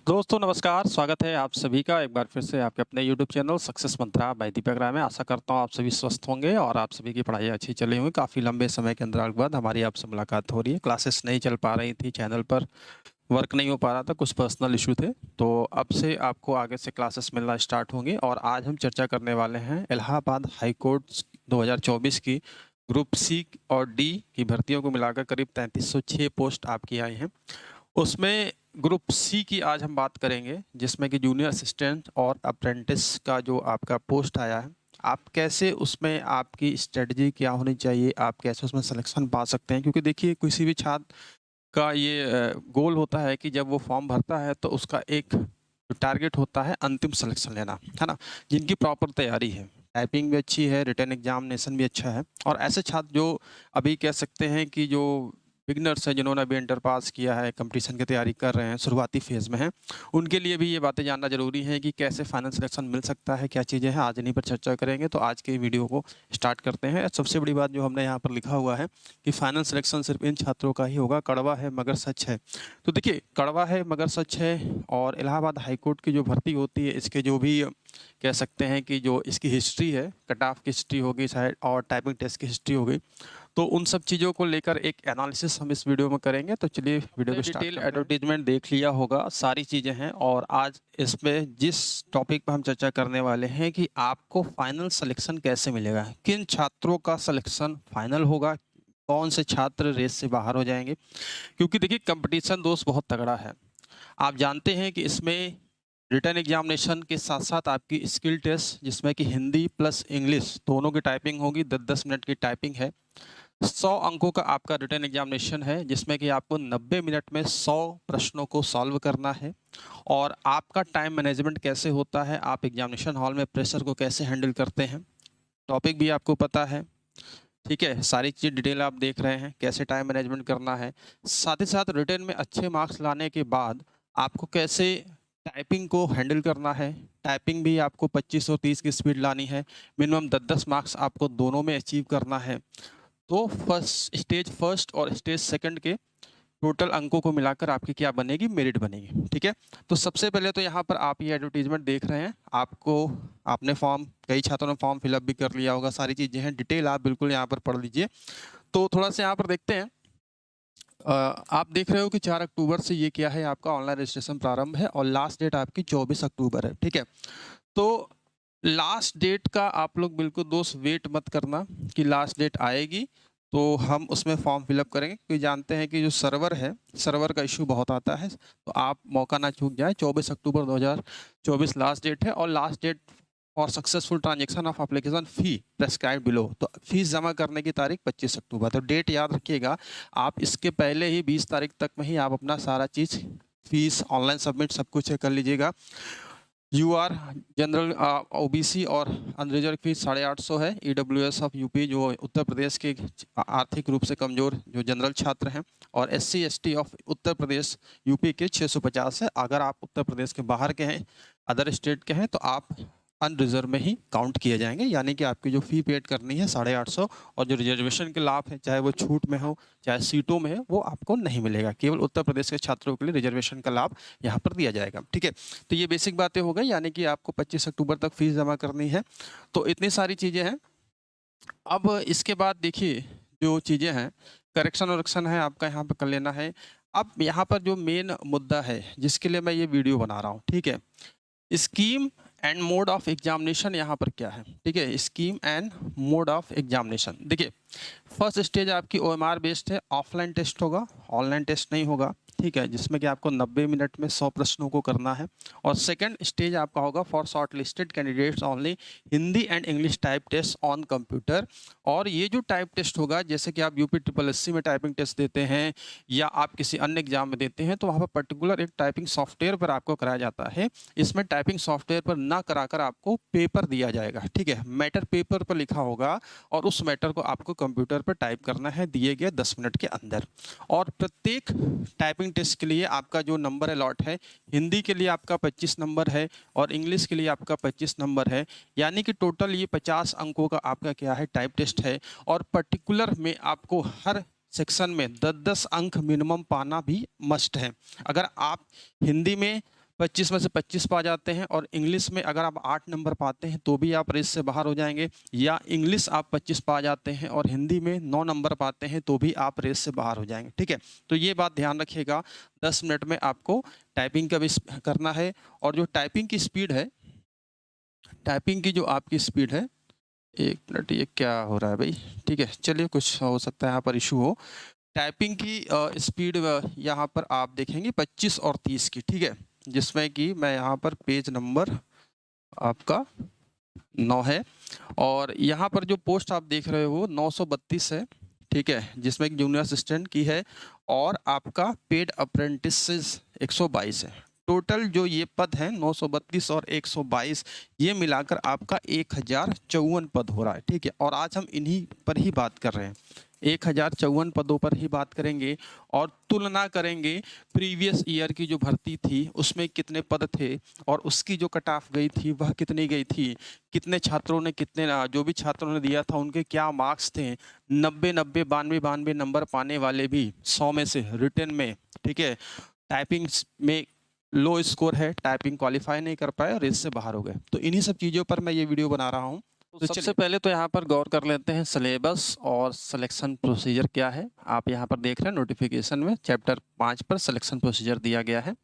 दोस्तों नमस्कार, स्वागत है आप सभी का एक बार फिर से आपके अपने यूट्यूब चैनल सक्सेस मंत्रा बाय दीपक राय में। आशा करता हूँ आप सभी स्वस्थ होंगे और आप सभी की पढ़ाई अच्छी चली हुई। काफ़ी लंबे समय के अंतराल के बाद हमारी आपसे मुलाकात हो रही है। क्लासेस नहीं चल पा रही थी, चैनल पर वर्क नहीं हो पा रहा था, कुछ पर्सनल इशू थे। तो अब से आपको आगे से क्लासेस मिलना स्टार्ट होंगी और आज हम चर्चा करने वाले हैं इलाहाबाद हाई कोर्ट 2024 की ग्रुप सी और डी की भर्तियों को मिलाकर करीब 3306 पोस्ट आपकी आई हैं। उसमें ग्रुप सी की आज हम बात करेंगे, जिसमें कि जूनियर असिस्टेंट और अप्रेंटिस का जो आपका पोस्ट आया है। आप कैसे उसमें आपकी स्ट्रेटजी क्या होनी चाहिए, आप कैसे उसमें सिलेक्शन पा सकते हैं? क्योंकि देखिए किसी भी छात्र का ये गोल होता है कि जब वो फॉर्म भरता है तो उसका एक टारगेट होता है अंतिम सिलेक्शन लेना, है ना? जिनकी प्रॉपर तैयारी है, टाइपिंग भी अच्छी है, रिटन एग्जामिनेशन भी अच्छा है और ऐसे छात्र जो अभी कह सकते हैं कि जो बिगनर्स हैं, जिन्होंने अभी इंटर पास किया है, कंपटीशन की तैयारी कर रहे हैं, शुरुआती फेज़ में हैं, उनके लिए भी ये बातें जानना ज़रूरी है कि कैसे फाइनल सिलेक्शन मिल सकता है, क्या चीज़ें हैं, आज इन्हीं पर चर्चा करेंगे। तो आज के वीडियो को स्टार्ट करते हैं। सबसे बड़ी बात जो हमने यहाँ पर लिखा हुआ है कि फाइनल सिलेक्शन सिर्फ इन छात्रों का ही होगा, कड़वा है मगर सच है। तो देखिए, कड़वा है मगर सच है और इलाहाबाद हाईकोर्ट की जो भर्ती होती है, इसके जो भी कह सकते हैं कि जो इसकी हिस्ट्री है, कट ऑफ की हिस्ट्री होगी शायद और टाइपिंग टेस्ट की हिस्ट्री हो गई, तो उन सब चीज़ों को लेकर एक एनालिसिस हम इस वीडियो में करेंगे। तो चलिए वीडियो को स्टार्ट करते हैं। एडवर्टीजमेंट देख लिया होगा, सारी चीज़ें हैं और आज इसमें जिस टॉपिक पर हम चर्चा करने वाले हैं कि आपको फाइनल सिलेक्शन कैसे मिलेगा, किन छात्रों का सिलेक्शन फाइनल होगा, कौन से छात्र रेस से बाहर हो जाएंगे। क्योंकि देखिए कंपटीशन दोस्त बहुत तगड़ा है। आप जानते हैं कि इसमें रिटन एग्जामिनेशन के साथ साथ आपकी स्किल टेस्ट, जिसमें कि हिंदी प्लस इंग्लिश दोनों की टाइपिंग होगी, 10-10 मिनट की टाइपिंग है। 100 अंकों का आपका रिटन एग्जामिनेशन है, जिसमें कि आपको 90 मिनट में 100 प्रश्नों को सॉल्व करना है। और आपका टाइम मैनेजमेंट कैसे होता है, आप एग्जामिनेशन हॉल में प्रेशर को कैसे हैंडल करते हैं, टॉपिक भी आपको पता है। ठीक है, सारी चीज़ डिटेल आप देख रहे हैं, कैसे टाइम मैनेजमेंट करना है। साथ ही साथ रिटन में अच्छे मार्क्स लाने के बाद आपको कैसे टाइपिंग को हैंडल करना है। टाइपिंग भी आपको 25 और 30 की स्पीड लानी है। मिनिमम 10-10 मार्क्स आपको दोनों में अचीव करना है। तो फर्स्ट और स्टेज सेकंड के टोटल अंकों को मिलाकर आपकी क्या बनेगी, मेरिट बनेगी। ठीक है, तो सबसे पहले तो यहाँ पर आप ये एडवर्टीजमेंट देख रहे हैं। आपको आपने फॉर्म, कई छात्रों ने फॉर्म फिलअप भी कर लिया होगा, सारी चीज़ें हैं, डिटेल आप बिल्कुल यहाँ पर पढ़ लीजिए। तो थोड़ा सा यहाँ पर देखते हैं। आप देख रहे हो कि 4 अक्टूबर से ये क्या है, आपका ऑनलाइन रजिस्ट्रेशन प्रारंभ है और लास्ट डेट आपकी 24 अक्टूबर है। ठीक है, तो लास्ट डेट का आप लोग बिल्कुल दोस्त वेट मत करना कि लास्ट डेट आएगी तो हम उसमें फॉर्म फिलअप करेंगे, क्योंकि जानते हैं कि जो सर्वर है, सर्वर का इशू बहुत आता है। तो आप मौका ना चूक जाए। 24 अक्टूबर 2024 लास्ट डेट है और last date for successful transaction of application fee prescribe below. तो फीस जमा करने की तारीख 25 अक्टूबर। तो डेट याद रखिएगा। आप इसके पहले ही 20 तारीख तक में ही आप अपना सारा चीज़, फीस ऑनलाइन सबमिट सब कुछ कर लीजिएगा। यूआर जनरल ओबीसी और अनरिजर्व फीस 850 है। ईडब्ल्यूएस ऑफ यूपी जो उत्तर प्रदेश के आर्थिक रूप से कमजोर जो जनरल छात्र हैं, और SC ST of Uttar Pradesh UP के 650 है। अगर आप उत्तर प्रदेश के बाहर के हैं, अदर स्टेट के हैं, तो आप अनरिजर्व में ही काउंट किए जाएंगे, यानी कि आपकी जो फ़ी पेड करनी है 850, और जो रिजर्वेशन के लाभ है, चाहे वो छूट में हो चाहे सीटों में हो, वो आपको नहीं मिलेगा। केवल उत्तर प्रदेश के छात्रों के लिए रिजर्वेशन का लाभ यहाँ पर दिया जाएगा। ठीक है, तो ये बेसिक बातें हो गई, यानी कि आपको 25 अक्टूबर तक फीस जमा करनी है। तो इतनी सारी चीज़ें हैं। अब इसके बाद देखिए जो चीज़ें हैं, करेक्शन वरेक्शन है आपका यहाँ पर कर लेना है। अब यहाँ पर जो मेन मुद्दा है जिसके लिए मैं ये वीडियो बना रहा हूँ, ठीक है, scheme and mode of examination यहाँ पर क्या है। ठीक है, scheme and mode of examination. देखिए, फर्स्ट स्टेज आपकी ओएमआर बेस्ड है, ऑफलाइन टेस्ट होगा, ऑनलाइन टेस्ट नहीं होगा। ठीक है, जिसमें कि आपको 90 मिनट में 100 प्रश्नों को करना है। और सेकंड स्टेज आपका होगा for shortlisted candidates only, Hindi and English type test on computer. और ये जो टाइप टेस्ट होगा, जैसे कि आप यूपी ट्रिपल एससी में टाइपिंग टेस्ट देते हैं या आप किसी अन्य एग्जाम में देते हैं, तो वहाँ पर पर्टिकुलर एक टाइपिंग सॉफ्टवेयर पर आपको कराया जाता है। इसमें टाइपिंग सॉफ्टवेयर पर ना कराकर आपको पेपर दिया जाएगा। ठीक है, मैटर पेपर पर लिखा होगा और उस मैटर को आपको कंप्यूटर पर टाइप करना है दिए गए 10 मिनट के अंदर। और प्रत्येक टाइपिंग टेस्ट के लिए आपका जो नंबर अलॉट है, हिंदी के लिए आपका 25 नंबर है और इंग्लिश के लिए आपका 25 नंबर है, यानी कि टोटल ये 50 अंकों का आपका क्या है, टाइप टेस्ट है। और पर्टिकुलर में आपको हर सेक्शन में 10-10 अंक मिनिमम पाना भी मस्ट है। अगर आप हिंदी में 25 में से 25 पा जाते हैं, और इंग्लिश में अगर आप 8 नंबर पाते हैं तो भी आप रेस से बाहर हो जाएंगे, या इंग्लिश आप 25 पा जाते हैं और हिंदी में 9 नंबर पाते हैं तो भी आप रेस से बाहर हो जाएंगे। ठीक है, तो ये बात ध्यान रखिएगा। 10 मिनट में आपको टाइपिंग का भी करना है, और जो टाइपिंग की स्पीड है, टाइपिंग की जो आपकी स्पीड है, 1 मिनट, ये क्या हो रहा है भाई? ठीक है, चलिए, कुछ हो सकता है यहाँ पर इशू हो। टाइपिंग की स्पीड यहाँ पर आप देखेंगे 25 और 30 की। ठीक है, जिसमें कि मैं यहाँ पर पेज नंबर आपका 9 है, और यहाँ पर जो पोस्ट आप देख रहे हो 932 है। ठीक है, जिसमें कि जूनियर असिस्टेंट की है, और आपका पेड अप्रेंटिस 122 है। टोटल जो ये पद हैं 932 और 122, ये मिलाकर आपका 1054 पद हो रहा है। ठीक है, और आज हम इन्हीं पर ही बात कर रहे हैं, 1054 पदों पर ही बात करेंगे, और तुलना करेंगे प्रीवियस ईयर की जो भर्ती थी उसमें कितने पद थे, और उसकी जो कट ऑफ गई थी वह कितनी गई थी, कितने छात्रों ने कितने, जो भी छात्रों ने दिया था उनके क्या मार्क्स थे, 90 90 92 नंबर पाने वाले भी 100 में से रिटन में। ठीक है, टाइपिंग में लो स्कोर है, टाइपिंग क्वालिफाई नहीं कर पाए और इससे बाहर हो गए। तो इन्हीं सब चीज़ों पर मैं ये वीडियो बना रहा हूँ। तो सबसे पहले तो यहाँ पर गौर कर लेते हैं सिलेबस और सिलेक्शन प्रोसीजर क्या है। आप यहाँ पर देख रहे हैं नोटिफिकेशन में चैप्टर 5 पर सिलेक्शन प्रोसीजर दिया गया है।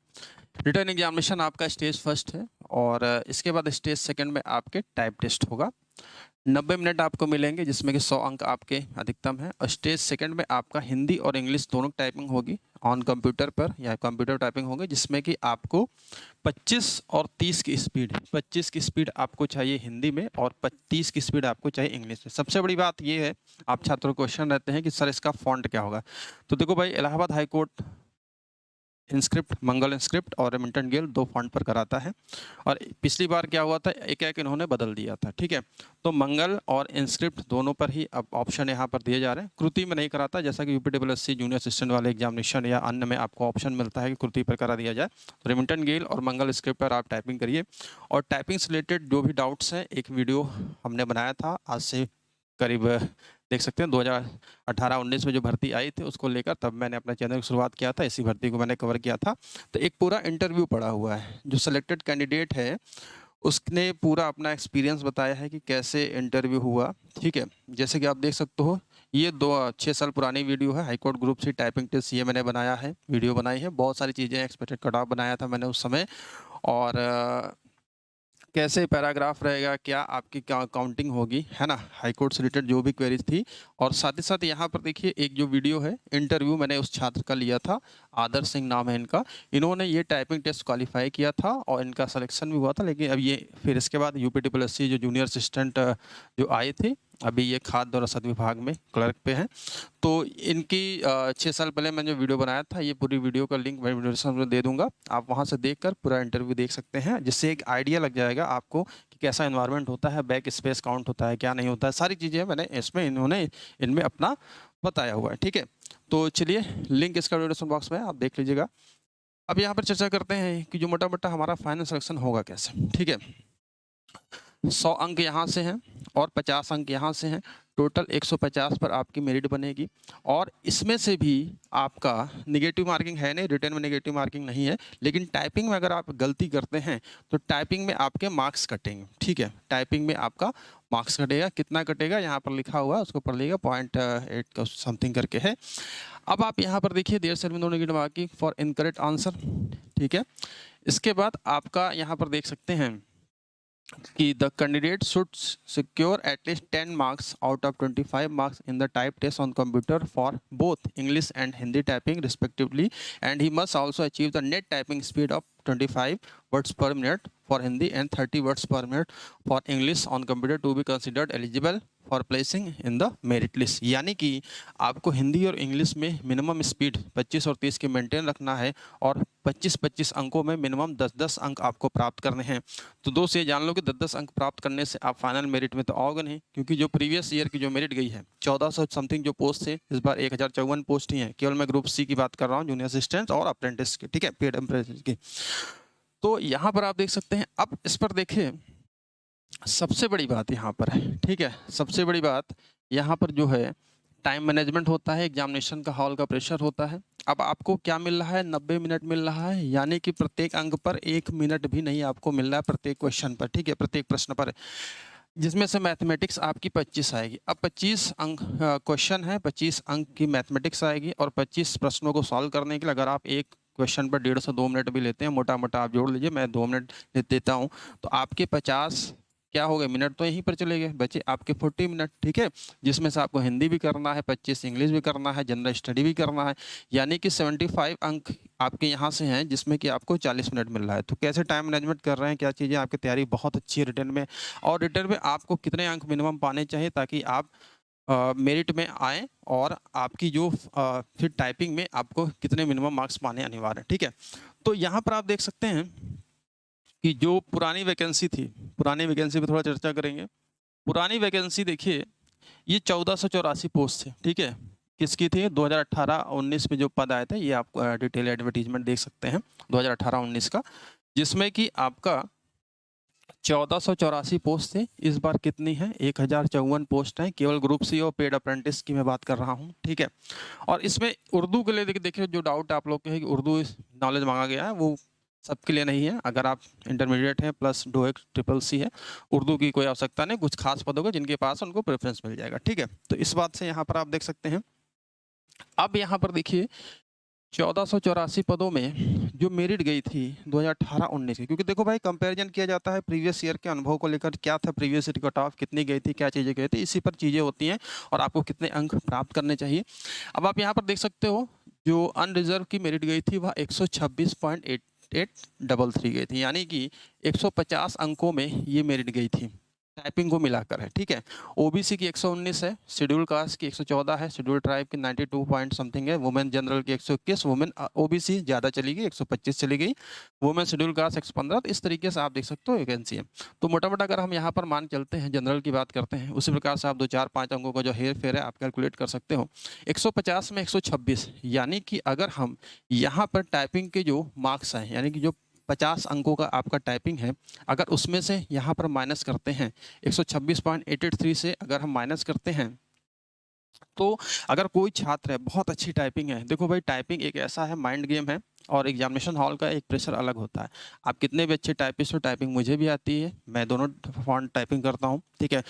रिटन एग्जामिनेशन आपका स्टेज फर्स्ट है, और इसके बाद स्टेज सेकंड में आपके टाइप टेस्ट होगा। 90 मिनट आपको मिलेंगे, जिसमें कि 100 अंक आपके अधिकतम है, और स्टेज सेकंड में आपका हिंदी और इंग्लिश दोनों टाइपिंग होगी ऑन कंप्यूटर पर, या कंप्यूटर टाइपिंग होगी, जिसमें कि आपको 25 और 30 की स्पीड, 25 की स्पीड आपको चाहिए हिंदी में, और 30 की स्पीड आपको चाहिए इंग्लिश में। सबसे बड़ी बात ये है, आप छात्रों को क्वेश्चन रहते हैं कि सर इसका फॉन्ट क्या होगा। तो देखो भाई, इलाहाबाद हाई कोर्ट इंस्क्रिप्ट, मंगल इंस्क्रिप्ट और रेमिंटन गेल 2 फॉन्ट पर कराता है, और पिछली बार क्या हुआ था, एक एक इन्होंने बदल दिया था। ठीक है, तो मंगल और इंस्क्रिप्ट दोनों पर ही अब ऑप्शन यहाँ पर दिए जा रहे हैं। कृति में नहीं कराता, जैसा कि यूपीडब्ल्यूएससी जूनियर असिस्टेंट वाले एग्जामिनेशन या अन्य में आपको ऑप्शन मिलता है कि कृति पर करा दिया जाए। तो रेमिंटन गेल और मंगल स्क्रिप्ट पर आप टाइपिंग करिए, और टाइपिंग से रिलेटेड जो भी डाउट्स हैं, एक वीडियो हमने बनाया था आज से करीब, देख सकते हैं 2018-19 में जो भर्ती आई थी उसको लेकर, तब मैंने अपने चैनल की शुरुआत किया था, इसी भर्ती को मैंने कवर किया था। तो एक पूरा इंटरव्यू पड़ा हुआ है, जो सिलेक्टेड कैंडिडेट है उसने पूरा अपना एक्सपीरियंस बताया है कि कैसे इंटरव्यू हुआ। ठीक है, जैसे कि आप देख सकते हो, ये 6 साल पुरानी वीडियो है। हाईकोर्ट ग्रुप से टाइपिंग टेस्ट ये मैंने बनाया है, वीडियो बनाई है, बहुत सारी चीज़ें, एक्सपेक्टेड कट ऑफ बनाया था मैंने उस समय, और कैसे पैराग्राफ रहेगा, क्या आपकी क्या काउंटिंग होगी, है ना, हाई कोर्ट से रिलेटेड जो भी क्वेरीज थी। और साथ ही साथ यहाँ पर देखिए, एक जो वीडियो है, इंटरव्यू मैंने उस छात्र का लिया था, आदर्श सिंह नाम है इनका। इन्होंने ये टाइपिंग टेस्ट क्वालिफाई किया था और इनका सिलेक्शन भी हुआ था, लेकिन अब ये फिर इसके बाद यूपीडब्ल्यूएससी जो जूनियर असिस्टेंट जो आए थे, अभी ये खाद्य और रसद विभाग में क्लर्क पे हैं। तो इनकी 6 साल पहले मैंने जो वीडियो बनाया था, ये पूरी वीडियो का लिंक मैं वीडियो डिस्क्रिप्शन में दे दूंगा, आप वहां से देखकर पूरा इंटरव्यू देख सकते हैं, जिससे एक आइडिया लग जाएगा आपको कि कैसा एनवायरनमेंट होता है, बैक स्पेस काउंट होता है, क्या नहीं होता है, सारी चीज़ें मैंने इसमें इन्होंने इनमें अपना बताया हुआ है। ठीक है, तो चलिए, लिंक इसका वीडियो डिस्क्रिप्शन बॉक्स में आप देख लीजिएगा। अब यहाँ पर चर्चा करते हैं कि जो मोटा मोटा हमारा फाइनल सिलेक्शन होगा कैसे। ठीक है, 100 अंक यहाँ से हैं और 50 अंक यहाँ से हैं, टोटल 150 पर आपकी मेरिट बनेगी। और इसमें से भी आपका निगेटिव मार्किंग है नहीं, रिटन में निगेटिव मार्किंग नहीं है, लेकिन टाइपिंग में अगर आप गलती करते हैं तो टाइपिंग में आपके मार्क्स कटेंगे। ठीक है, टाइपिंग में आपका मार्क्स कटेगा, कितना कटेगा यहाँ पर लिखा हुआ है, उसको पढ़ लीजिएगा, 0.8 समथिंग करके है। अब आप यहाँ पर देखिए, there shall be no negative marking for incorrect answer. ठीक है, इसके बाद आपका यहाँ पर देख सकते हैं कि the candidate should secure at least 10 marks out of 25 marks in the type test on computer for both English and Hindi typing respectively, and he must also achieve the net typing speed of 25 words per minute for Hindi and 30 words per minute for English on computer to be considered eligible for placing in the merit list. यानी कि आपको हिंदी और English में minimum speed 25 और 30 की maintain रखना है, और 25-25 अंकों में मिनिमम 10-10 अंक आपको प्राप्त करने हैं। तो दोस्त ये जान लो कि 10-10 अंक प्राप्त करने से आप फाइनल मेरिट में तो आओगे नहीं, क्योंकि जो प्रीवियस ईयर की जो मेरिट गई है 1400 समथिंग जो पोस्ट थे, इस बार 1054 पोस्ट ही हैं। केवल मैं ग्रुप सी की बात कर रहा हूँ, जूनियर असिस्टेंट और अप्रेंटिस की। ठीक है, पेड अप्रेंटिस की। तो यहाँ पर आप देख सकते हैं। अब इस पर देखिए, सबसे बड़ी बात यहाँ पर है, ठीक है, सबसे बड़ी बात यहाँ पर जो है टाइम मैनेजमेंट होता है, एग्जामिनेशन का हॉल का प्रेशर होता है। अब आपको क्या मिल रहा है, 90 मिनट मिल रहा है, यानी कि प्रत्येक अंक पर 1 मिनट भी नहीं आपको मिल रहा है प्रत्येक क्वेश्चन पर, ठीक है, प्रत्येक प्रश्न पर, जिसमें से मैथमेटिक्स आपकी 25 आएगी। अब 25 अंक क्वेश्चन है, 25 अंक की मैथमेटिक्स आएगी, और 25 प्रश्नों को सॉल्व करने के लिए अगर आप एक क्वेश्चन पर 1.5 से 2 मिनट भी लेते हैं, मोटा मोटा आप जोड़ लीजिए, मैं 2 मिनट देता हूँ, तो आपके 50 क्या हो गए मिनट, तो यहीं पर चले गए, बचे आपके 40 मिनट, ठीक है, जिसमें से आपको हिंदी भी करना है, 25 इंग्लिश भी करना है, जनरल स्टडी भी करना है, यानी कि 75 अंक आपके यहाँ से हैं, जिसमें कि आपको 40 मिनट मिल रहा है। तो कैसे टाइम मैनेजमेंट कर रहे हैं, क्या चीज़ें, आपकी तैयारी बहुत अच्छी है रिटर्न में, और रिटर्न में आपको कितने अंक मिनिमम पाने चाहिए ताकि आप मेरिट में आए, और आपकी जो फिर टाइपिंग में आपको कितने मिनिमम मार्क्स पाने अनिवार्य है, ठीक है। तो यहाँ पर आप देख सकते हैं कि जो पुरानी वैकेंसी थी, पुरानी वैकेंसी पे थोड़ा चर्चा करेंगे। पुरानी वैकेंसी देखिए, ये 1484 पोस्ट थे, ठीक है, किसकी थी, 2018-19 में जो पद आए थे, ये आप डिटेल एडवर्टीजमेंट देख सकते हैं 2018-19 का, जिसमें कि आपका 1484 पोस्ट थे। इस बार कितनी है, 1054 पोस्ट हैं, केवल ग्रुप सी और पेड अप्रेंटिस की मैं बात कर रहा हूँ, ठीक है। और इसमें उर्दू के लिए देखिए जो डाउट आप लोग के है कि उर्दू नॉलेज मांगा गया है, वो सबके लिए नहीं है। अगर आप इंटरमीडिएट हैं प्लस डोएक ट्रिपल सी है, उर्दू की कोई आवश्यकता नहीं, कुछ खास पदों के जिनके पास उनको प्रेफरेंस मिल जाएगा, ठीक है। तो इस बात से यहाँ पर आप देख सकते हैं। अब यहाँ पर देखिए 1484 पदों में जो मेरिट गई थी 2018-19 की, क्योंकि देखो भाई कंपैरिजन किया जाता है प्रीवियस ईयर के अनुभव को लेकर, क्या था प्रीवियस ईयर कट ऑफ कितनी गई थी, क्या चीज़ें गई थी, इसी पर चीज़ें होती हैं, और आपको कितने अंक प्राप्त करने चाहिए। अब आप यहाँ पर देख सकते हो जो अनरिजर्व की मेरिट गई थी वह 126.8833 गई थी, यानी कि 150 अंकों में ये मेरिट गई थी टाइपिंग को मिलाकर है, ठीक है। ओबीसी की 119 है, शेड्यूल कास्ट की 114 है, शेड्यूल ट्राइब की 92 पॉइंट समथिंग है, वुमेन जनरल की 121, वुमेन ओबीसी ज़्यादा चली गई 125 चली गई, वुमेन शेड्यूल कास्ट 115। तो इस तरीके से आप देख सकते हो वैकेंसी है। तो मोटा मोटा अगर हम यहाँ पर मान चलते हैं, जनरल की बात करते हैं, उसी प्रकार से आप 2-4-5 अंकों का जो हेर फेर है आप कैलकुलेट कर सकते हो। 150 में 126, यानी कि अगर हम यहाँ पर टाइपिंग के जो मार्क्स हैं, यानी कि जो 50 अंकों का आपका टाइपिंग है, अगर उसमें से यहाँ पर माइनस करते हैं 126.883 से अगर हम माइनस करते हैं, तो अगर कोई छात्र है बहुत अच्छी टाइपिंग है, देखो भाई टाइपिंग एक ऐसा है माइंड गेम है, और एग्जामिनेशन हॉल का एक प्रेशर अलग होता है। आप कितने भी अच्छे टाइपिस्ट हो, टाइपिंग मुझे भी आती है, मैं दोनों फॉन्ट टाइपिंग करता हूँ, ठीक है,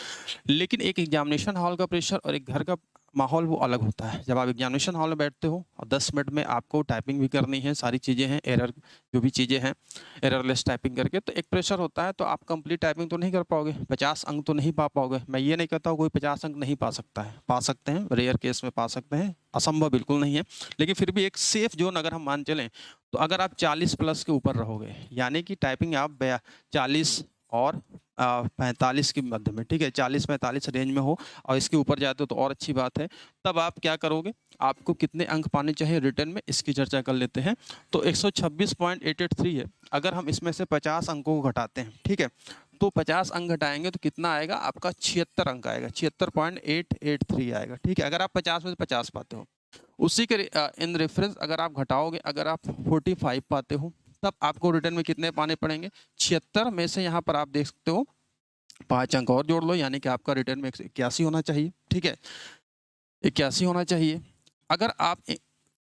लेकिन एक एग्जामिनेशन हॉल का प्रेशर और एक घर का माहौल वो अलग होता है। जब आप एग्जामिनेशन हॉल में बैठते हो और 10 मिनट में आपको टाइपिंग भी करनी है, सारी चीज़ें हैं, एरर जो भी चीज़ें हैं एररलेस टाइपिंग करके, तो एक प्रेशर होता है, तो आप कंप्लीट टाइपिंग तो नहीं कर पाओगे, 50 अंक तो नहीं पा पाओगे। मैं ये नहीं कहता हूँ कोई 50 अंक नहीं पा सकता है, पा सकते हैं, रेयर केस में पा सकते हैं, असंभव बिल्कुल नहीं है, लेकिन फिर भी एक सेफ जोन अगर हम मान चलें, तो अगर आप 40 प्लस के ऊपर रहोगे, यानी कि टाइपिंग आप 40 और 45 के मध्य में, ठीक है, 40-45 रेंज में हो, और इसके ऊपर जाते हो तो और अच्छी बात है। तब आप क्या करोगे, आपको कितने अंक पाने चाहिए रिटर्न में, इसकी चर्चा कर लेते हैं। तो 126.883 है, अगर हम इसमें से 50 अंकों को घटाते हैं, ठीक है, तो 50 अंक घटाएंगे तो कितना आएगा आपका, 76 अंक आएगा, 76.883 आएगा, ठीक है, अगर आप 50 में से 50 पाते हो। उसी के इन रेफरेंस अगर आप घटाओगे, अगर आप 45 पाते हो, तब आपको रिटर्न में कितने पाने पड़ेंगे, 76 में से यहाँ पर आप देख सकते हो 5 अंक और जोड़ लो, यानी कि आपका रिटर्न में 81 होना चाहिए, ठीक है, 81 होना चाहिए। अगर आप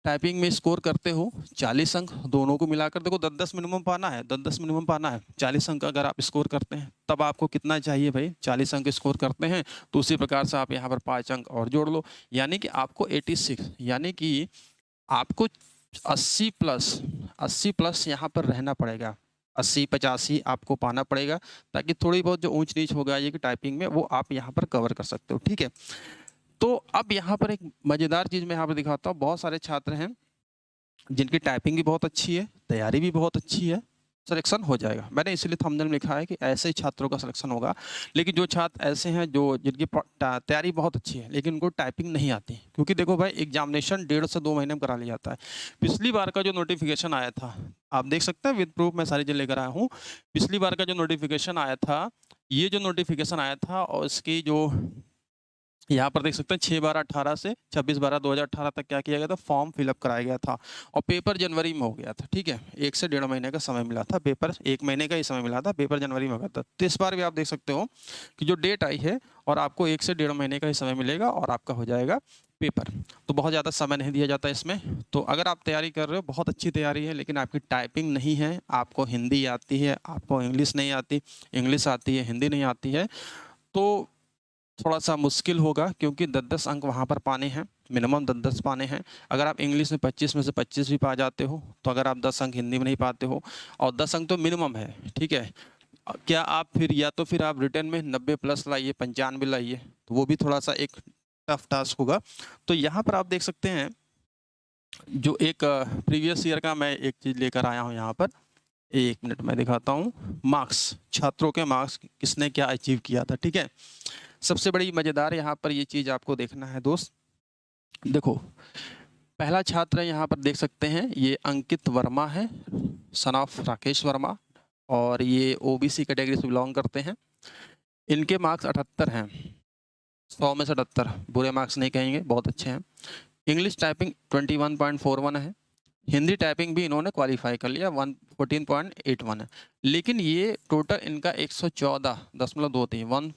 टाइपिंग में स्कोर करते हो 40 अंक, दोनों को मिलाकर देखो 10-10 मिनिमम पाना है, 10-10 मिनिमम पाना है, 40 अंक अगर आप स्कोर करते हैं, तब आपको कितना चाहिए भाई, 40 अंक स्कोर करते हैं, तो उसी प्रकार से आप यहाँ पर 5 अंक और जोड़ लो, यानी कि आपको 86, यानी कि आपको 80 प्लस यहाँ पर रहना पड़ेगा, 80-85 आपको पाना पड़ेगा, ताकि थोड़ी बहुत जो ऊंच नीच हो गया ये कि टाइपिंग में, वो आप यहाँ पर कवर कर सकते हो, ठीक है। तो अब यहाँ पर एक मज़ेदार चीज़ मैं यहाँ पर दिखाता हूँ, बहुत सारे छात्र हैं जिनकी टाइपिंग भी बहुत अच्छी है, तैयारी भी बहुत अच्छी है, सिलेक्शन हो जाएगा। मैंने इसलिए थंबनेल में लिखा है कि ऐसे ही छात्रों का सिलेक्शन होगा। लेकिन जो छात्र ऐसे हैं जो जिनकी तैयारी बहुत अच्छी है लेकिन उनको टाइपिंग नहीं आती, क्योंकि देखो भाई एग्जामिनेशन 1.5 से 2 महीने में करा लिया जाता है। पिछली बार का जो नोटिफिकेशन आया था, आप देख सकते हैं, विद प्रूफ मैं सारी चीज़ लेकर आया हूँ। पिछली बार का जो नोटिफिकेशन आया था, ये जो नोटिफिकेशन आया था और इसकी जो यहाँ पर देख सकते हैं 6/12/18 से 26/12/2018 तक क्या किया गया था, फॉर्म फिलअप कराया गया था और पेपर जनवरी में हो गया था। ठीक है, 1 से 1.5 महीने का समय मिला था, पेपर 1 महीने का ही समय मिला था, पेपर जनवरी में हो गया था। तो इस बार भी आप देख सकते हो कि जो डेट आई है और आपको 1 से 1.5 महीने का ही समय मिलेगा और आपका हो जाएगा पेपर। तो बहुत ज़्यादा समय नहीं दिया जाता इसमें। तो अगर आप तैयारी कर रहे हो, बहुत अच्छी तैयारी है, लेकिन आपकी टाइपिंग नहीं है, आपको हिंदी आती है, आपको इंग्लिश नहीं आती, इंग्लिश आती है, हिंदी नहीं आती है, तो थोड़ा सा मुश्किल होगा, क्योंकि 10-10 अंक वहाँ पर पाने हैं, मिनिमम 10-10 पाने हैं। अगर आप इंग्लिश में 25 में से 25 भी पा जाते हो, तो अगर आप 10 अंक हिंदी में नहीं पाते हो, और 10 अंक तो मिनिमम है, ठीक है। क्या आप फिर या तो फिर आप रिटर्न में 90 प्लस लाइए, 95 लाइए, तो वो भी थोड़ा सा एक टफ टास्क होगा। तो यहाँ पर आप देख सकते हैं जो एक प्रीवियस ईयर का मैं एक चीज़ लेकर आया हूँ यहाँ पर। 1 मिनट में दिखाता हूँ, मार्क्स, छात्रों के मार्क्स किसने क्या अचीव किया था। ठीक है, सबसे बड़ी मज़ेदार यहाँ पर ये चीज़ आपको देखना है दोस्त। देखो, पहला छात्र यहाँ पर देख सकते हैं, ये अंकित वर्मा है, सन ऑफ राकेश वर्मा, और ये ओबीसी कैटेगरी से बिलोंग करते हैं। इनके मार्क्स 78 हैं, 100 में से 78, बुरे मार्क्स नहीं कहेंगे, बहुत अच्छे हैं। इंग्लिश टाइपिंग 21.41 है, हिंदी टाइपिंग भी इन्होंने क्वालिफाई कर लिया, 114.81 है। लेकिन ये टोटल इनका 114.23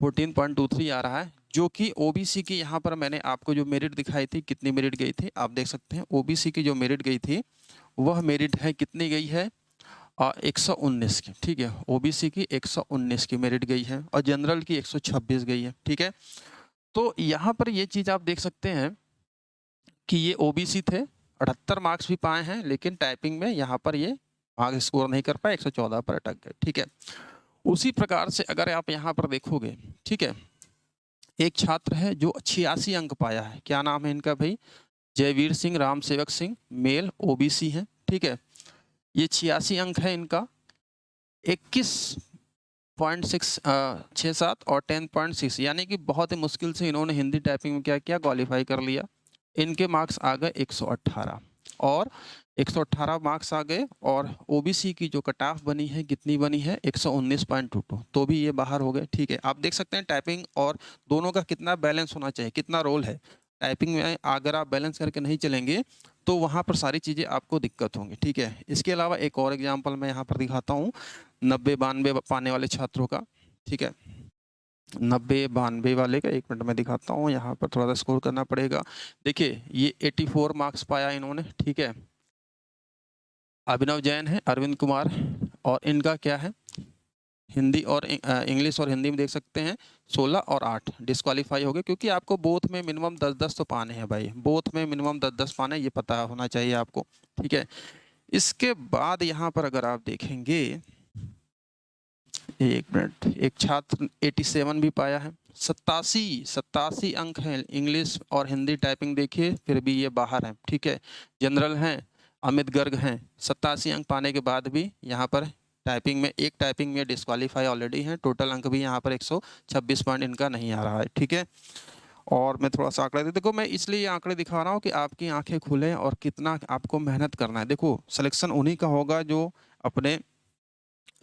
114.23 आ रहा है, जो कि ओबीसी की यहाँ पर मैंने आपको जो मेरिट दिखाई थी, कितनी मेरिट गई थी आप देख सकते हैं। ओबीसी की जो मेरिट गई थी वह मेरिट है, कितनी गई है, 119 की। ठीक है, ओबीसी की 119 की मेरिट गई है और जनरल की 126 गई है। ठीक है, तो यहाँ पर ये चीज़ आप देख सकते हैं कि ये ओबीसी थे, 78 मार्क्स भी पाए हैं, लेकिन टाइपिंग में यहाँ पर ये मार्क्स स्कोर नहीं कर पाए, 114 पर अटक गए। ठीक है, उसी प्रकार से अगर आप यहाँ पर देखोगे, ठीक है, एक छात्र है जो 86 अंक पाया है, क्या नाम है इनका भाई, जयवीर सिंह राम सेवक सिंह, मेल, ओबीसी है। ठीक है, ये 86 अंक है इनका, 21.67 और 10.6, यानी कि बहुत ही मुश्किल से इन्होंने हिंदी टाइपिंग में क्या किया, क्वालिफाई कर लिया। इनके मार्क्स आ गए 118 और 118 मार्क्स आ गए, और ओबीसी की जो कट ऑफ बनी है कितनी बनी है, 119.22, तो भी ये बाहर हो गए। ठीक है, आप देख सकते हैं टाइपिंग और दोनों का कितना बैलेंस होना चाहिए, कितना रोल है टाइपिंग में। अगर आप बैलेंस करके नहीं चलेंगे तो वहाँ पर सारी चीज़ें आपको दिक्कत होंगी। ठीक है, इसके अलावा एक और एग्जाम्पल मैं यहाँ पर दिखाता हूँ 90-92 पाने वाले छात्रों का। ठीक है, 90-92 वाले का 1 मिनट में दिखाता हूँ, यहाँ पर थोड़ा सा स्कोर करना पड़ेगा। देखिए, ये 84 मार्क्स पाया इन्होंने। ठीक है, अभिनव जैन है, अरविंद कुमार, और इनका क्या है, हिंदी और इंग्लिश और हिंदी में देख सकते हैं 16 और 8 डिस्क्वालीफाई हो गए, क्योंकि आपको बोथ में मिनिमम 10-10 तो पाने हैं भाई, बोथ में मिनिमम 10-10 पाने, ये पता होना चाहिए आपको। ठीक है, इसके बाद यहाँ पर अगर आप देखेंगे, 1 मिनट, एक छात्र 87 भी पाया है, 87 अंक हैं इंग्लिश और हिंदी टाइपिंग, देखिए फिर भी ये बाहर हैं। ठीक है, जनरल हैं, अमित गर्ग हैं, 87 अंक पाने के बाद भी यहाँ पर टाइपिंग में, एक टाइपिंग में डिस्क्वालीफाई ऑलरेडी हैं। टोटल अंक भी यहाँ पर 126 पॉइंट इनका नहीं आ रहा है। ठीक है, और मैं थोड़ा सा आंकड़े देखो, मैं इसलिए ये आंकड़े दिखा रहा हूँ कि आपकी आंखें खुलें और कितना आपको मेहनत करना है। देखो, सिलेक्शन उन्हीं का होगा जो अपने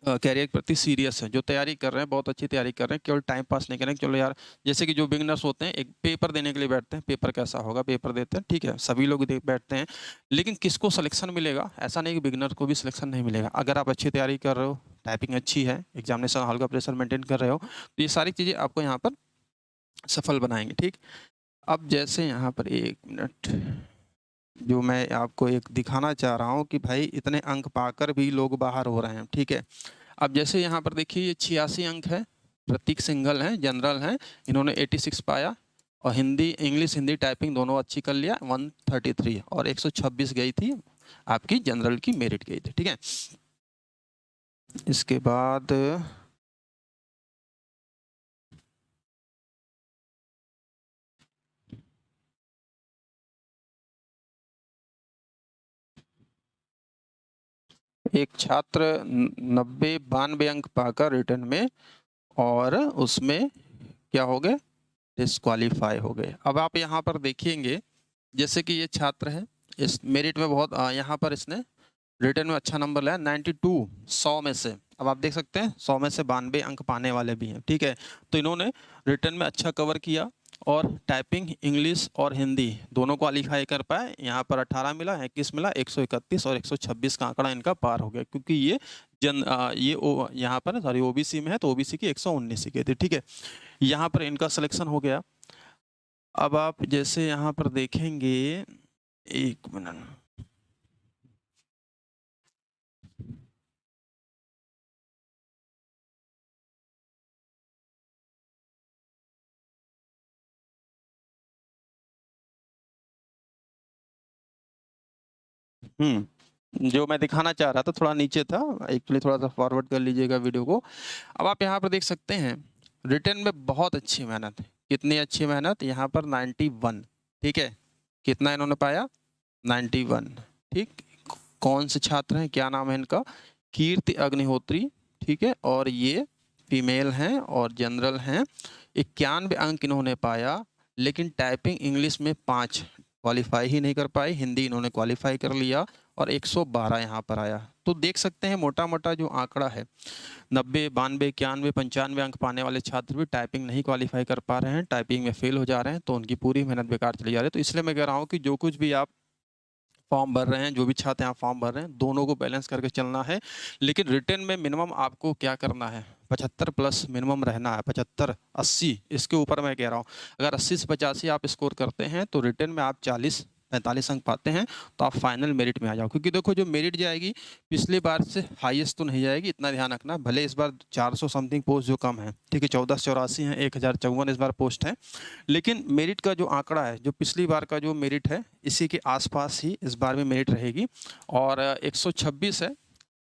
कैरियर के प्रति सीरियस है, जो तैयारी कर रहे हैं, बहुत अच्छी तैयारी कर रहे हैं, केवल टाइम पास नहीं कर रहे हैं। चलो यार, जैसे कि जो बिगनर्स होते हैं, एक पेपर देने के लिए बैठते हैं, पेपर कैसा होगा, पेपर देते हैं, ठीक है, सभी लोग बैठते हैं, लेकिन किसको सिलेक्शन मिलेगा, ऐसा नहीं कि बिगनर को भी सिलेक्शन नहीं मिलेगा। अगर आप अच्छी तैयारी कर रहे हो, टाइपिंग अच्छी है, एग्जामिनेशन हॉल का प्रेशर मेंटेन कर रहे हो, तो ये सारी चीज़ें आपको यहाँ पर सफल बनाएंगे। ठीक, अब जैसे यहाँ पर 1 मिनट, जो मैं आपको एक दिखाना चाह रहा हूँ कि भाई इतने अंक पाकर भी लोग बाहर हो रहे हैं। ठीक है, अब जैसे यहाँ पर देखिए, ये 86 अंक है, प्रतीक सिंघल हैं, जनरल हैं, इन्होंने 86 पाया, और हिंदी, इंग्लिश हिंदी टाइपिंग दोनों अच्छी कर लिया, 133, और 126 गई थी आपकी जनरल की मेरिट गई थी। ठीक है, इसके बाद एक छात्र 90-92 अंक पाकर रिटर्न में, और उसमें क्या हो गए, डिस्क्वालीफाई हो गए। अब आप यहाँ पर देखेंगे, जैसे कि ये छात्र है, इस मेरिट में बहुत यहाँ पर इसने रिटर्न में अच्छा नंबर लाया, 92 100 में से। अब आप देख सकते हैं 100 में से 92 अंक पाने वाले भी हैं। ठीक है, तो इन्होंने रिटर्न में अच्छा कवर किया, और टाइपिंग इंग्लिश और हिंदी दोनों क्वालिफाई कर पाए। यहाँ पर 18 मिला, 21 मिला, 131 और 126 का आंकड़ा इनका पार हो गया, क्योंकि ये यहाँ पर सॉरी ओबीसी में है, तो ओबीसी की 119 की थी। ठीक है, यहाँ पर इनका सिलेक्शन हो गया। अब आप जैसे यहाँ पर देखेंगे, एक मिनट, जो मैं दिखाना चाह रहा था थोड़ा नीचे था, एक्चुअली थोड़ा सा फॉरवर्ड कर लीजिएगा वीडियो को। अब आप यहाँ पर देख सकते हैं रिटर्न में बहुत अच्छी मेहनत, कितनी अच्छी मेहनत, यहाँ पर 91। ठीक है, कितना इन्होंने पाया, 91। ठीक, कौन से छात्र हैं, क्या नाम है इनका, कीर्ति अग्निहोत्री। ठीक है, और ये फीमेल हैं और जनरल हैं। 91 अंक इन्होंने पाया, लेकिन टाइपिंग इंग्लिश में 5 क्वालिफाई ही नहीं कर पाए, हिंदी इन्होंने क्वालिफाई कर लिया और 112 यहाँ पर आया। तो देख सकते हैं मोटा मोटा जो आंकड़ा है, 90, 92, 91, 95 अंक पाने वाले छात्र भी टाइपिंग नहीं क्वालिफाई कर पा रहे हैं, टाइपिंग में फेल हो जा रहे हैं, तो उनकी पूरी मेहनत बेकार चली जा रही है। तो इसलिए मैं कह रहा हूँ कि जो कुछ भी आप फॉर्म भर रहे हैं, जो भी छात्र यहाँ फॉर्म भर रहे हैं, दोनों को बैलेंस करके चलना है। लेकिन रिटर्न में मिनिमम आपको क्या करना है, 75 प्लस मिनिमम रहना है, 75, 80, इसके ऊपर मैं कह रहा हूँ। अगर 80 से 85 आप स्कोर करते हैं तो रिटर्न में आप 40, 45 अंक पाते हैं, तो आप फाइनल मेरिट में आ जाओ। क्योंकि देखो जो मेरिट जाएगी पिछली बार से हाईएस्ट तो नहीं जाएगी, इतना ध्यान रखना। भले इस बार 400 समथिंग पोस्ट जो कम है, ठीक है, 1484 है, 1054 इस बार पोस्ट है, लेकिन मेरिट का जो आंकड़ा है, जो पिछली बार का जो मेरिट है, इसी के आसपास ही इस बार में मेरिट रहेगी। और 126 है,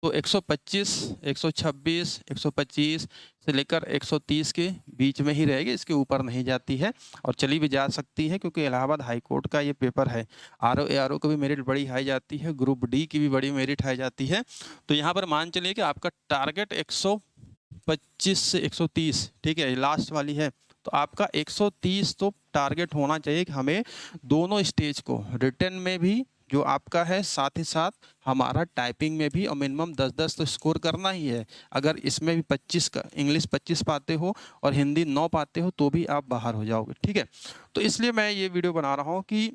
तो 125, 126, 125 से लेकर 130 के बीच में ही रहेगी, इसके ऊपर नहीं जाती है। और चली भी जा सकती है, क्योंकि इलाहाबाद हाई कोर्ट का ये पेपर है। आरओ एआरओ की भी मेरिट बड़ी हाई जाती है, ग्रुप डी की भी बड़ी मेरिट हाई जाती है। तो यहाँ पर मान चलिए कि आपका टारगेट 125 से 130, ठीक है, लास्ट वाली है, तो आपका 130 तो टारगेट होना चाहिए कि हमें दोनों स्टेज को, रिटन में भी जो आपका है, साथ ही साथ हमारा टाइपिंग में भी, और मिनिमम 10-10 तो स्कोर करना ही है। अगर इसमें भी 25 का इंग्लिश 25 पाते हो और हिंदी 9 पाते हो, तो भी आप बाहर हो जाओगे। ठीक है, तो इसलिए मैं ये वीडियो बना रहा हूँ कि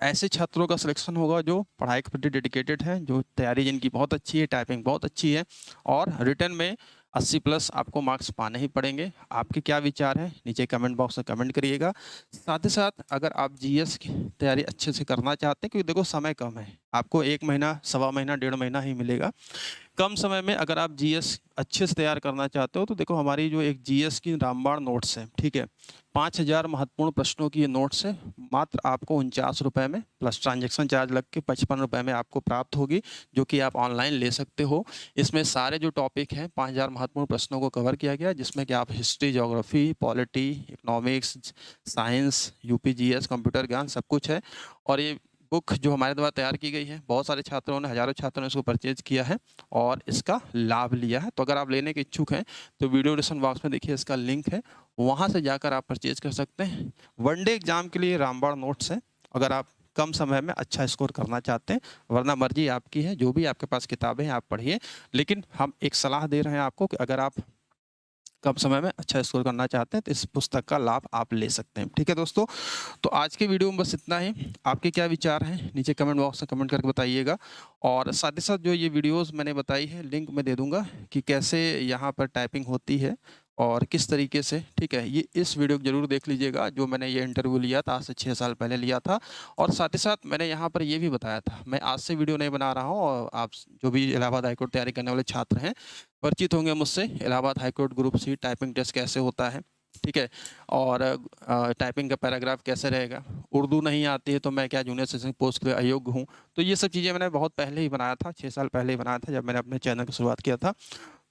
ऐसे छात्रों का सिलेक्शन होगा जो पढ़ाई के प्रति डेडिकेटेड है, जो तैयारी जिनकी बहुत अच्छी है, टाइपिंग बहुत अच्छी है, और रिटर्न में 80 प्लस आपको मार्क्स पाने ही पड़ेंगे। आपके क्या विचार हैं, नीचे कमेंट बॉक्स में कमेंट करिएगा। साथ ही साथ अगर आप जीएस की तैयारी अच्छे से करना चाहते हैं, क्योंकि देखो समय कम है, आपको 1 महीना, सवा महीना, 1.5 महीना ही मिलेगा। कम समय में अगर आप जीएस अच्छे से तैयार करना चाहते हो, तो देखो हमारी जो एक जीएस की रामबाण नोट्स है, ठीक है, 5000 महत्वपूर्ण प्रश्नों की ये नोट्स है, मात्र आपको 49 रुपये में प्लस ट्रांजैक्शन चार्ज लग के 55 रुपये में आपको प्राप्त होगी, जो कि आप ऑनलाइन ले सकते हो। इसमें सारे जो टॉपिक हैं, 5000 महत्वपूर्ण प्रश्नों को कवर किया गया, जिसमें कि आप history, geography, polity, economics, science, UP GS, computer ज्ञान, सब कुछ है। और ये बुक जो हमारे द्वारा तैयार की गई है, बहुत सारे छात्रों ने, हजारों छात्रों ने इसको परचेज किया है और इसका लाभ लिया है। तो अगर आप लेने के इच्छुक हैं, तो वीडियो डिस्क्रिप्शन बॉक्स में देखिए इसका लिंक है, वहाँ से जाकर आप परचेज कर सकते हैं। वनडे एग्जाम के लिए रामबाण नोट्स है, अगर आप कम समय में अच्छा स्कोर करना चाहते हैं, वरना मर्जी आपकी है, जो भी आपके पास किताबें हैं आप पढ़िए। लेकिन हम एक सलाह दे रहे हैं आपको कि अगर आप कम समय में अच्छा स्कोर करना चाहते हैं, तो इस पुस्तक का लाभ आप ले सकते हैं। ठीक है दोस्तों, तो आज के वीडियो में बस इतना ही। आपके क्या विचार हैं, नीचे कमेंट बॉक्स में कमेंट करके बताइएगा। और साथ ही साथ जो ये वीडियोस मैंने बताई है, लिंक मैं दे दूंगा कि कैसे यहाँ पर टाइपिंग होती है और किस तरीके से। ठीक है, ये इस वीडियो को जरूर देख लीजिएगा, जो मैंने ये इंटरव्यू लिया था, आज से 6 साल पहले लिया था। और साथ ही साथ मैंने यहाँ पर ये भी बताया था, मैं आज से वीडियो नहीं बना रहा हूँ, और आप जो भी इलाहाबाद हाईकोर्ट तैयारी करने वाले छात्र हैं, परिचित होंगे मुझसे, Allahabad high court group C typing test कैसे होता है, ठीक है, और टाइपिंग का पैराग्राफ कैसे रहेगा। उर्दू नहीं आती है तो मैं क्या जूनियर सेशन पोस्ट के लिए अयोग्य हूँ, तो ये सब चीज़ें मैंने बहुत पहले ही बनाया था, 6 साल पहले ही बनाया था, जब मैंने अपने चैनल की शुरुआत किया था।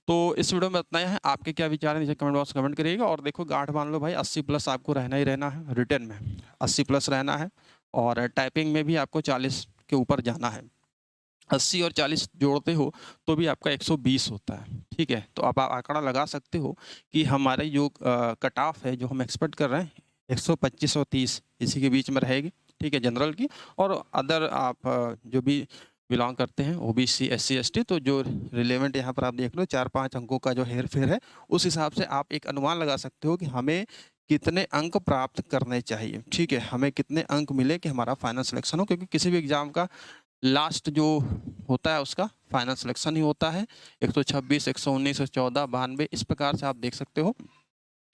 तो इस वीडियो में इतना ही है। आपके क्या विचार है, नीचे कमेंट बॉक्स में कमेंट करिएगा। और देखो, गांठ बांध लो भाई, 80 प्लस आपको रहना ही रहना है, रिटर्न में 80 प्लस रहना है, और टाइपिंग में भी आपको 40 के ऊपर जाना है। 80 और 40 जोड़ते हो तो भी आपका 120 होता है। ठीक है, तो आप आंकड़ा लगा सकते हो कि हमारे जो कट ऑफ है, जो हम एक्सपेक्ट कर रहे हैं, 125 और 30 इसी के बीच में रहेगी। ठीक है, जनरल की, और अदर आप जो भी बिलोंग करते हैं, ओबीसी, एससी, एसटी, तो जो रिलेवेंट यहाँ पर आप देख लो, 4-5 अंकों का जो हेर फेर है, उस हिसाब से आप एक अनुमान लगा सकते हो कि हमें कितने अंक प्राप्त करने चाहिए, ठीक है, हमें कितने अंक मिले कि हमारा फाइनल सिलेक्शन हो, क्योंकि किसी भी एग्जाम का लास्ट जो होता है उसका फाइनल सिलेक्शन ही होता है। 126, 119, 114, 92 इस प्रकार से आप देख सकते हो।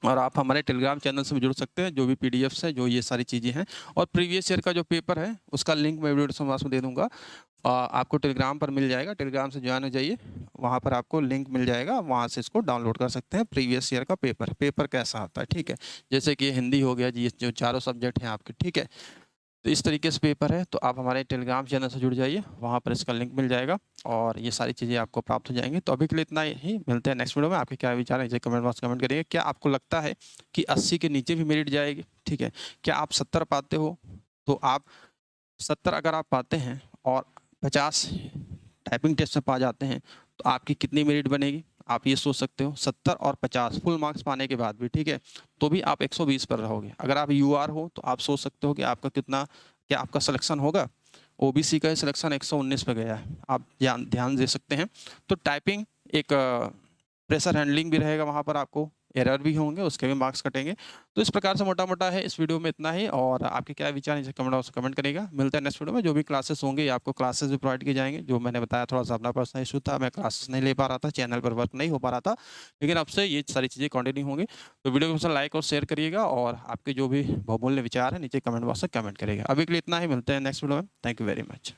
और आप हमारे टेलीग्राम चैनल से भी जुड़ सकते हैं, जो भी पीडीएफ्स है, जो ये सारी चीज़ें हैं। और प्रीवियस ईयर का जो पेपर है उसका लिंक मैं वीडियो डिस्क्रिप्शन में दे दूंगा। आपको टेलीग्राम पर मिल जाएगा, टेलीग्राम से ज्वाइन हो जाइए, वहाँ पर आपको लिंक मिल जाएगा, वहाँ से इसको डाउनलोड कर सकते हैं। प्रीवियस ईयर का पेपर कैसा आता है, ठीक है, जैसे कि हिंदी हो गया जी, जो चारों सब्जेक्ट हैं आपके, ठीक है। तो इस तरीके से पेपर है, तो आप हमारे टेलीग्राम चैनल से जुड़ जाइए, वहाँ पर इसका लिंक मिल जाएगा और ये सारी चीज़ें आपको प्राप्त हो जाएंगी। तो अभी के लिए इतना ही, मिलते हैं नेक्स्ट वीडियो में। आपके क्या विचार है इसे कमेंट बॉक्स कमेंट करिए। क्या आपको लगता है कि 80 के नीचे भी मेरिट जाएगी, ठीक है, क्या आप 70 पाते हो? तो आप 70 अगर आप पाते हैं और 50 टाइपिंग टेस्ट में पा जाते हैं तो आपकी कितनी मेरिट बनेगी, आप ये सोच सकते हो। 70 और 50 फुल मार्क्स पाने के बाद भी, ठीक है, तो भी आप 120 पर रहोगे। अगर आप यूआर हो तो आप सोच सकते हो कि आपका कितना, क्या आपका सिलेक्शन होगा। ओबीसी का सिलेक्शन 119 पे गया है, आप ध्यान ध्यान दे सकते हैं। तो टाइपिंग एक प्रेशर हैंडलिंग भी रहेगा, वहाँ पर आपको एरर भी होंगे, उसके भी मार्क्स कटेंगे। तो इस प्रकार से मोटा मोटा है इस वीडियो में इतना ही। और आपके क्या विचार हैं कमेंट बॉक्स में कमेंट करेगा। मिलता है नेक्स्ट वीडियो में। जो भी क्लासेस होंगे आपको क्लासेस भी प्रोवाइड किए जाएंगे। जो मैंने बताया थोड़ा सा अपना पर्सनल इशू था, मैं क्लासेस नहीं ले पा रहा था, चैनल पर वर्क नहीं हो पा रहा था, लेकिन अब से ये सारी चीज़ें कंटिन्यू होंगी। तो वीडियो को लाइक और शेयर करिएगा और आपके जो भी बहुमूल्य विचार है नीचे कमेंट बॉक्स में कमेंट करिएगा। अभी के लिए इतना ही, मिलते हैं नेक्स्ट वीडियो में। Thank you very much.